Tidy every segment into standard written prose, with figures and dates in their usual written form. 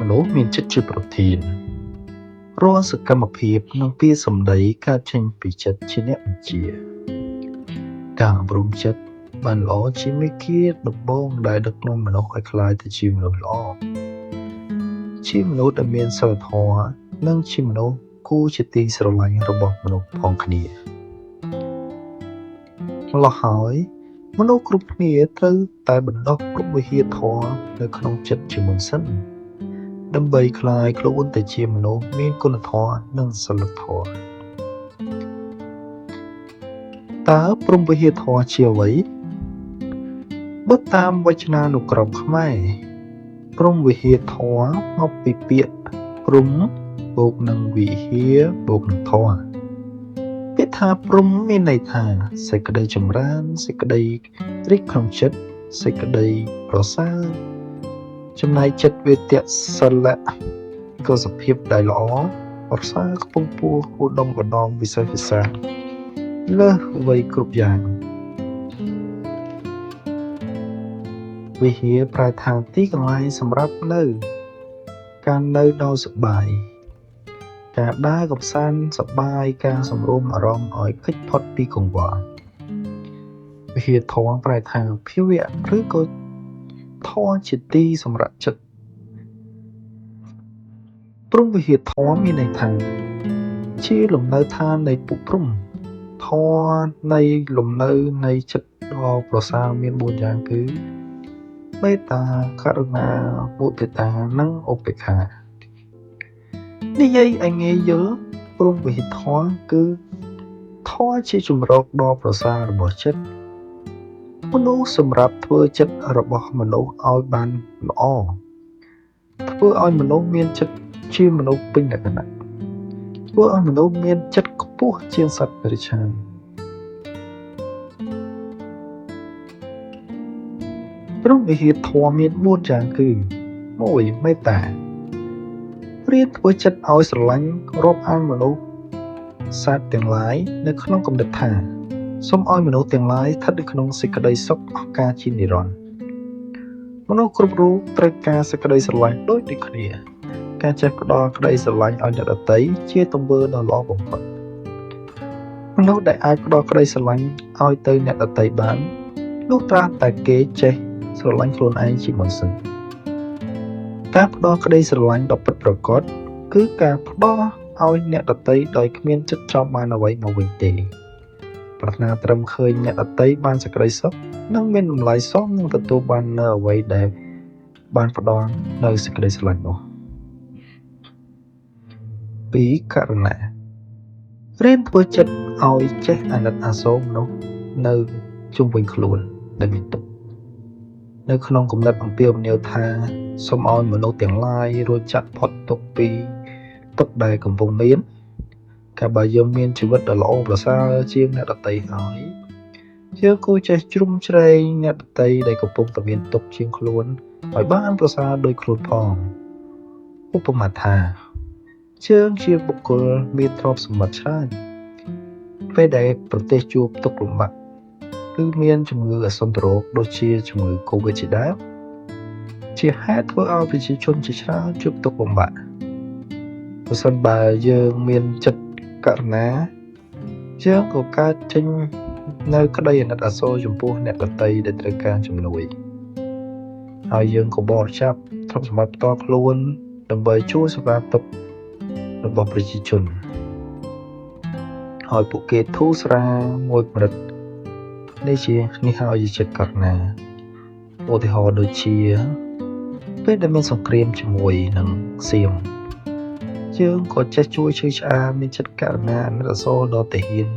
មនុស្សមានចិត្តជាប្រធានរាល់សកម្មភាពនិងពាក្យសម្ដីកើតចេញពីចិត្តជាអ្នកបញ្ជាការអប់រំចិត្តបានល្អជាមេគាដំបូងដែលដឹកនាំមនុស្សឲ្យក្លាយទៅជាមនុស្សល្អជាមនុស្សដែលមានសីលធម៌និងជាមនុស្សគួរជាទីស្រឡាញ់របស់មនុស្សផងគ្នាម្ល៉េះហើយមនុស្សគ្រប់គ្នាត្រូវតែបណ្ដុះព្រហ្មវិហារធម៌នៅក្នុងចិត្តជាមុនសិនដើម្បីក្លាយខ្លួនទៅជាមនុស្សមានគុណធម៌និងសីលធម៌តើព្រហ្មវិហារធម៌ជាអ្វីបើតាមវចនានុក្រមខ្មែរព្រហ្មវិហារធម៌មកពីពាក្យព្រហ្មបូកនឹងវិហារបូកនឹងធម៌ពាក្យថាព្រហ្មមានន័យថាសេចក្តីចម្រើនសេចក្តីរីកក្នុងចិត្តសេចក្តីប្រសើរចំណែកចិត្តវេទៈសិលៈក៏សភាពដែលល្អប្រសើរខ្ពង់ខ្ពស់ឧត្តមបណ្ដំវិសេសវិសាលលើសអ្វីគ្រប់យ៉ាងវិហារប្រែថាទីកន្លែងសម្រាប់នៅការនៅដោយសុបាយការដើរកម្សាន្តសប្បាយការសម្រុំអារម្មណ៍ឲ្យគេចផុតពីកង្វល់វិហារធម៌ប្រែថាភាវៈឬក៏ធម៌ជាទីសម្រាប់ចិត្តព្រហ្មវិហារធម៌មានន័យថាជាលំនៅឋាននៃពុព្រហ្មធម៌នៃលំនៅនៃចិត្តដ៏ប្រសើរមាន4យ៉ាងគឺមេត្តាករុណាមុទិតានិងឧបេក្ខានិយាយឲ្យងាយយល់ព្រហ្មវិហារធម៌គឺធម៌ជាជំរកដ៏ប្រសើររបស់ចិត្តមនុស្សសម្រាប់ធ្វើចិត្តរបស់មនុស្សឲ្យបានល្អធ្វើឲ្យមនុស្សមានចិត្តជាមនុស្សពេញលក្ខណៈធ្វើឲ្យមនុស្សមានចិត្តខ្ពស់ជាងសត្វតិរច្ឆានព្រហ្មវិហារធម៌មាន4យ៉ាងគឺ1មេត្តារៀនធ្វើចិត្តឲ្យស្រឡាញ់រាប់អានមនុស្សសត្វទាំងឡាយនៅក្នុងគំនិតថាសូមឲ្យមនុស្សទាំងឡាយស្ថិតនៅក្នុងសេចក្តីសុខអស់កាលជានិរន្តរ៍មនុស្សគ្រប់រូបត្រូវការសេចក្តីស្រឡាញ់ដូចគ្នាការចេះផ្ដល់ក្តីស្រឡាញ់ឲ្យអ្នកដទៃជាទង្វើដ៏ល្អបំផុតមនុស្សដែលអាចផ្ដល់ក្តីស្រឡាញ់ឲ្យទៅអ្នកដទៃបាននោះត្រាស់តែគេចេះស្រឡាញ់ខ្លួនឯងជាមុនសិនការផ្ដល់ក្តីស្រឡាញ់ដ៏ពិតប្រាកដគឺការផ្ដល់ឲ្យអ្នកដទៃដោយគ្មានចិត្តចង់បានអ្វីមកវិញទេប្រាថ្នាត្រឹមឃើញអ្នកដទៃបានសេចក្តីសុខនិងមានតម្លៃសមនឹងទទួលបាននៅអ្វីដែលបានផ្ដល់នៅសេចក្តីស្រឡាញ់នោះ2ករុណារៀនធ្វើចិត្តឲ្យចេះអាណិតអាសូរមនុស្សនៅជុំវិញខ្លួនដែលមានទុក្ខនៅក្នុងគំនិតអំពាវនាវថាសូមឲ្យមនុស្សទាំងឡាយរួចចាក់ផុតទុក្ខពីទុក្ខដែលកំពុងមានកាលបើយើងមានជីវិតដ៏ល្អប្រសើរជាងអ្នកដទៃហើយយើងគួរចេះជ្រុំជ្រែងអ្នកដទៃដែលកំពុងតែមានទុក្ខជាងខ្លួនឲ្យបានប្រសើរដូចខ្លួនផងឧបមាថាយើងជាបុគ្គលមានទ្រព្យសម្បត្តិច្រើនពេលដែលប្រទេសជួបទុក្ខលំបាកគឺមានជំងឺអាសន្នរោគដូចជាជំងឺ COVID ជាដើមជាហេតុធ្វើឲ្យប្រជាជនជាច្រើនជួបទុក្ខលំបាកប្រសិនបើយើងមានចិត្តករុណាយើងក៏កើតចេញនៅក្តីអាណិតអាសូរចំពោះអ្នកដទៃដែលត្រូវការជំនួយហើយយើងក៏បរិច្ចាគទ្រព្យសម្បត្តិផ្ទាល់ខ្លួនដើម្បីជួយសេវាទុក្ខរបស់ប្រជាជនហើយពួកគេធូរស្រាលមួយកម្រិតនេះហើយជាចិត្តករុណាឧទាហរណ៍ដូចជាពេលដែលមានសង្គ្រាមជាមួយនឹងសៀមយើងក៏ចេះជួយឈឺឆ្អាលមានចិត្តករុណាអាណិតអាសូរដល់ទាហាន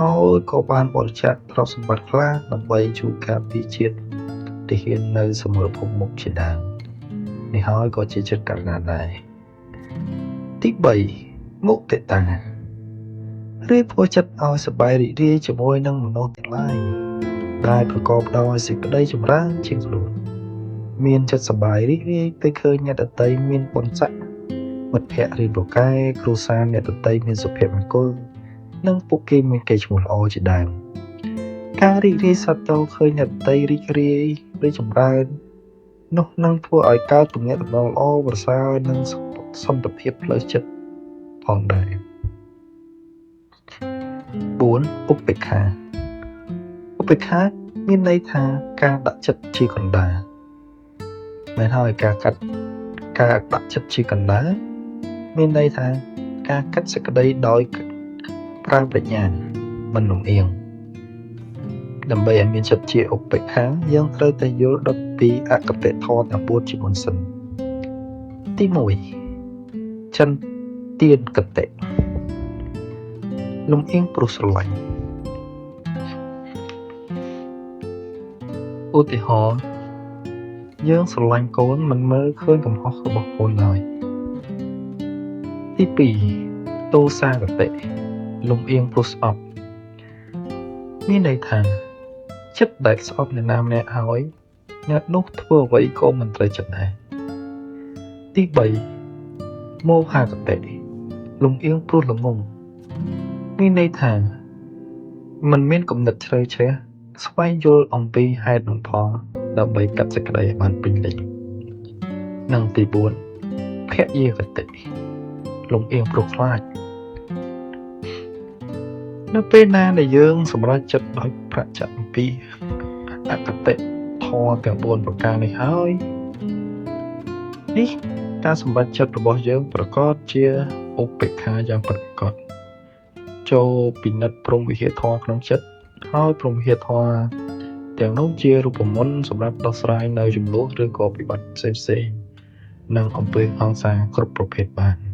ហើយក៏បានបរិច្ចាគទ្រព្យសម្បត្តិខ្លះដើម្បីជួយការពារជាតិទាហាននៅសមរភូមិមុខជាដើមនេះហើយក៏ជាចិត្តករុណាដែរទី3មុទិតារៀនធ្វើចិត្តឲ្យសប្បាយរីករាយជាមួយនឹងមនុស្សទាំងឡាយដែលប្រកបដោយសេចក្តីចម្រើនជាងខ្លួនមានចិត្តសប្បាយរីករាយពេលឃើញអ្នកដទៃមានបុណ្យស័ក្តិមិត្តភក្តិរៀនប្រកែគ្រួសារអ្នកដទៃមានសុភមង្គលនិងពួកគេមានកេរ្តិ៍ឈ្មោះល្អជាដើមការរីករាយសត្វតឃើញអ្នកដទៃរីករាយចម្រើន នោះនឹងធ្វើឲ្យកើតទំនាក់ទំនងល្អប្រសើរនិងសន្តិភាពផ្លូវចិត្តផងដែរ4ឧបេក្ខាឧបេក្ខាមានន័យថាការដាក់ចិត្តជាកណ្ដាលមែនហើយការដាក់ចិត្តជាកណ្ដាលមានន័យថាការកាត់សេចក្តីដោយប្រើប្រាជ្ញាមិនលំអៀងដើម្បីឲ្យមានចិត្តជាឧបេក្ខាយើងត្រូវតែយល់ដឹងពីអកតេធម៌ទាំង4ជាមុនសិនទី1ចន្ទានកតេលំអៀងព្រោះស្រឡាញ់ឧទាហរណ៍យើងស្រឡាញ់កូនមិនមើលឃើញកំហុសរបស់កូនឡើយទី2ទោសាកតេលំអៀងព្រោះស្អប់មានន័យថាចិត្តដែលស្អប់អ្នកណាម្នាក់ហើយអ្នកនោះធ្វើអ្វីក៏មិនត្រូវចិត្តដែរទី3មោហកតេលំអៀងព្រោះល្ងងមានន័យថាมันមានគំនិតជ្រៅជ្រះស្វែងយល់អំពីហេតុនិងផលដើម្បីកាត់សេចក្តីឲ្យបានពេញលេញនិងទី4ភយាកតេលំអៀងព្រោះខ្លាចនៅពេលណាដែលយើងសម្រេចចិត្តដោយប្រតិបត្តិអំពីអកតេធម៌ទាំង4ប្រការនេះហើយនេះការសម្រេចចិត្តរបស់យើងប្រកបជាឧបេក្ខាយ៉ាងពិតប្រាកដចូលពិនិត្យព្រហ្មវិហារធម៌ក្នុងចិត្តហើយព្រហ្មវិហារធម៌ទាំងនោះជារូបមន្តសម្រាប់ដោះស្រាយនៅចំនួនឬក៏វិបត្តិផ្សេងៗនិងអំពើហិង្សាគ្រប់ប្រភេទបាន